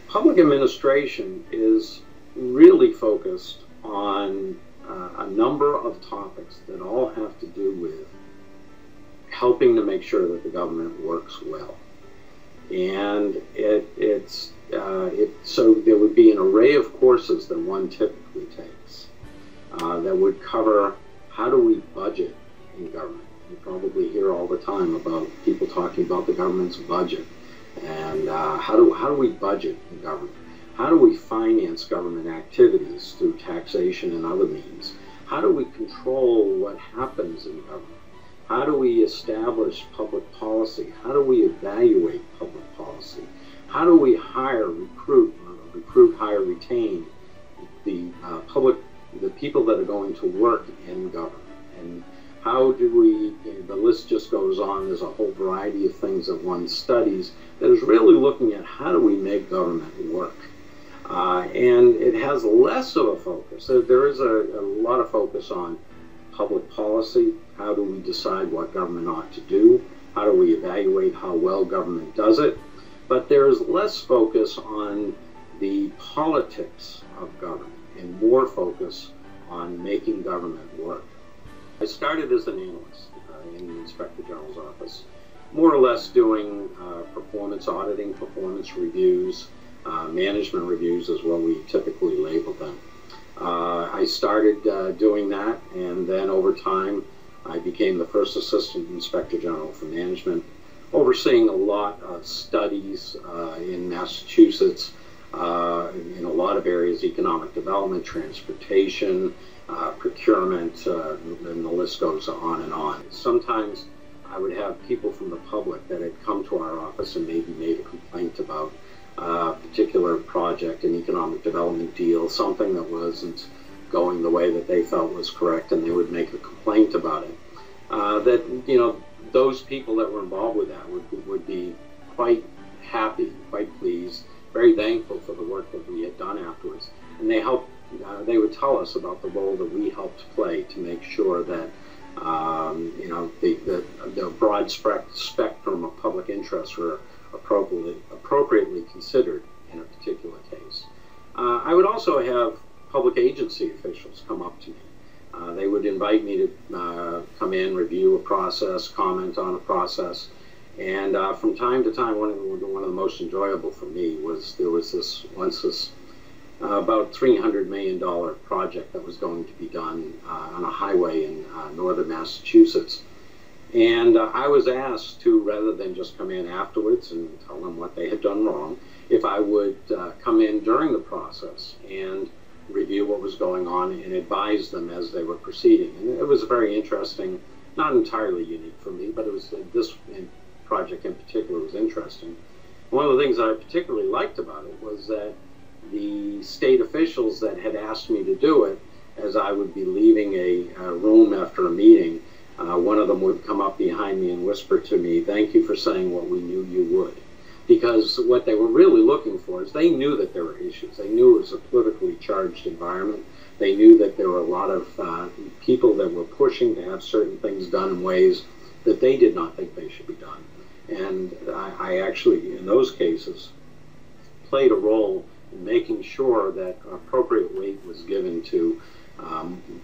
Public administration is really focused on a number of topics that all have to do with helping to make sure that the government works well. And so there would be an array of courses that one typically takes that would cover how do we budget in government. You probably hear all the time about people talking about the government's budget and how do we budget in government? How do we finance government activities through taxation and other means? How do we control what happens in government? How do we establish public policy? How do we evaluate public policy? How do we hire, recruit, hire, retain the people that are going to work in government? And how do we, the list just goes on, there's a whole variety of things that one studies that is really looking at how do we make government work. And it has less of a focus. There is a lot of focus on public policy. How do we decide what government ought to do? How do we evaluate how well government does it? But there is less focus on the politics of government and more focus on making government work. I started as an analyst in the Inspector General's office, more or less doing performance auditing, performance reviews, management reviews is what we typically label them. I started doing that, and then over time I became the first Assistant Inspector General for Management, overseeing a lot of studies in Massachusetts, in a lot of areas: economic development, transportation, procurement, and the list goes on and on. Sometimes I would have people from the public that had come to our office and maybe made a complaint about a particular project, an economic development deal, something that wasn't going the way that they felt was correct, and they would make a complaint about it. Those people that were involved with that would be quite happy, quite pleased, very thankful for the work that we had done afterwards. And they would tell us about the role that we helped play to make sure that the broad spectrum of public interests were appropriately considered in a particular case. I would also have public agency officials come up to me. They would invite me to come in, review a process, comment on a process, and from time to time, one of the most enjoyable for me was there was this about $300 million project that was going to be done on a highway in northern Massachusetts. And I was asked to, rather than just come in afterwards and tell them what they had done wrong, if I would come in during the process and review what was going on and advise them as they were proceeding. And it was very interesting, not entirely unique for me, but it was this project in particular was interesting. One of the things that I particularly liked about it was that the state officials that had asked me to do it, as I would be leaving a room after a meeting, one of them would come up behind me and whisper to me, "Thank you for saying what we knew you would." Because what they were really looking for is they knew that there were issues. They knew it was a politically charged environment. They knew that there were a lot of people that were pushing to have certain things done in ways that they did not think they should be done. And I actually, in those cases, played a role in making sure that appropriate weight was given to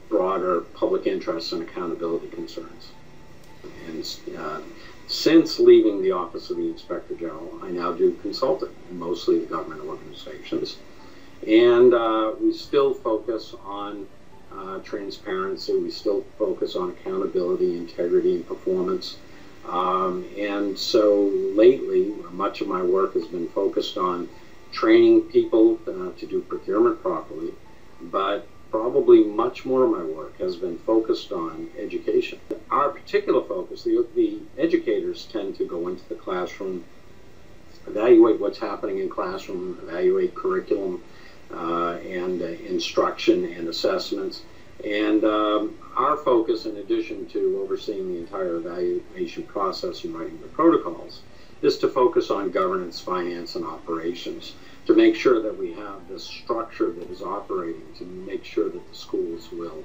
broader public interests and accountability concerns. And since leaving the Office of the Inspector General, I now do consulting in mostly the government organizations. And we still focus on transparency. We still focus on accountability, integrity, and performance. And so lately, much of my work has been focused on training people to do procurement properly, but probably much more of my work has been focused on education. Our particular focus, the educators tend to go into the classroom, evaluate what's happening in classroom, evaluate curriculum and instruction and assessments. And our focus, in addition to overseeing the entire evaluation process and writing the protocols, is to focus on governance, finance, and operations, to make sure that we have this structure that is operating to make sure that the schools will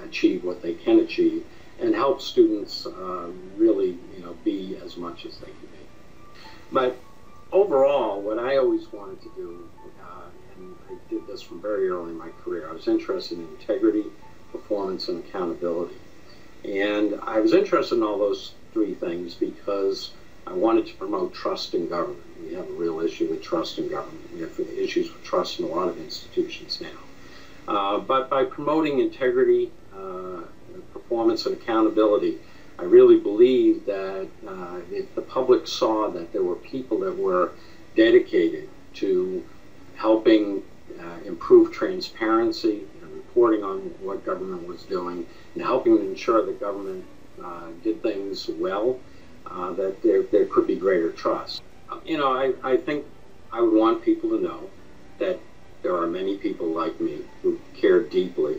achieve what they can achieve and help students really be as much as they can be. But overall, overall, what I always wanted to do, and I did this from very early in my career, I was interested in integrity, performance, and accountability. And I was interested in all those three things because I wanted to promote trust in government. We have a real issue with trust in government. We have issues with trust in a lot of institutions now. But by promoting integrity, performance, and accountability, I really believe that if the public saw that there were people that were dedicated to helping improve transparency and reporting on what government was doing and helping ensure that government did things well, that there could be greater trust. I think I would want people to know that there are many people like me who care deeply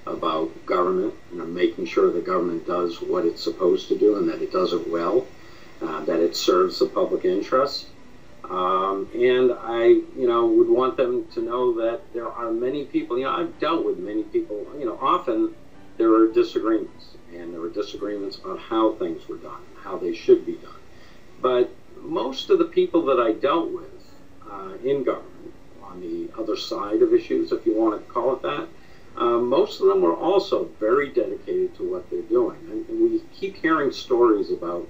about government, making sure the government does what it's supposed to do and that it does it well, that it serves the public interest. And I, would want them to know that there are many people, I've dealt with many people, often there are disagreements, and there were disagreements about how things were done, how they should be done. But most of the people that I dealt with in government, on the other side of issues, if you want to call it that, most of them were also very dedicated to what they're doing. And we keep hearing stories about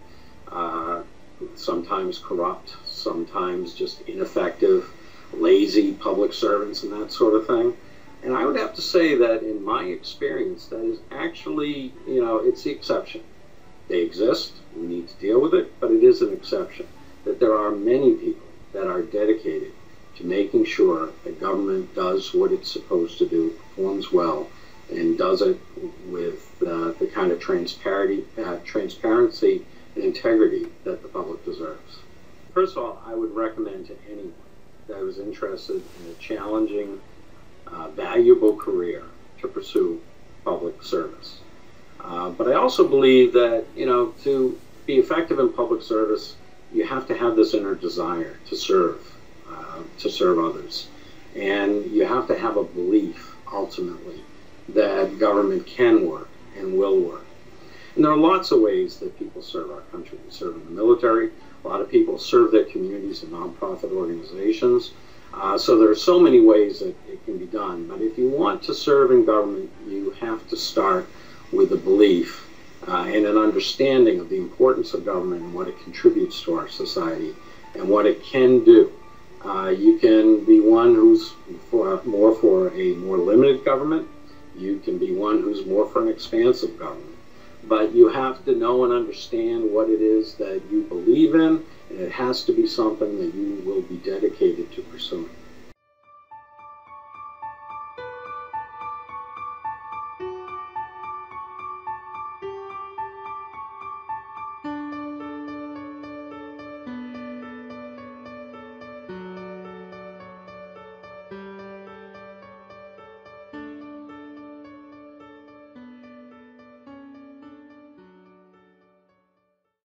sometimes corrupt, sometimes just ineffective, lazy public servants and that sort of thing. And I would have to say that in my experience, that is actually, it's the exception. They exist, we need to deal with it, but it is an exception. That there are many people that are dedicated to making sure that government does what it's supposed to do, performs well, and does it with the kind of transparency and integrity that the public deserves. First of all, I would recommend to anyone that was interested in a challenging, valuable career to pursue public service. But I also believe that, to be effective in public service, you have to have this inner desire to serve others. And you have to have a belief, ultimately, that government can work and will work. And there are lots of ways that people serve our country. They serve in the military. A lot of people serve their communities in nonprofit organizations. So there are so many ways that it can be done. But if you want to serve in government, you have to start with a belief and an understanding of the importance of government and what it contributes to our society and what it can do. You can be one who's more for a more limited government. You can be one who's more for an expansive government. But you have to know and understand what it is that you believe in, and it has to be something that you will be dedicated to pursuing.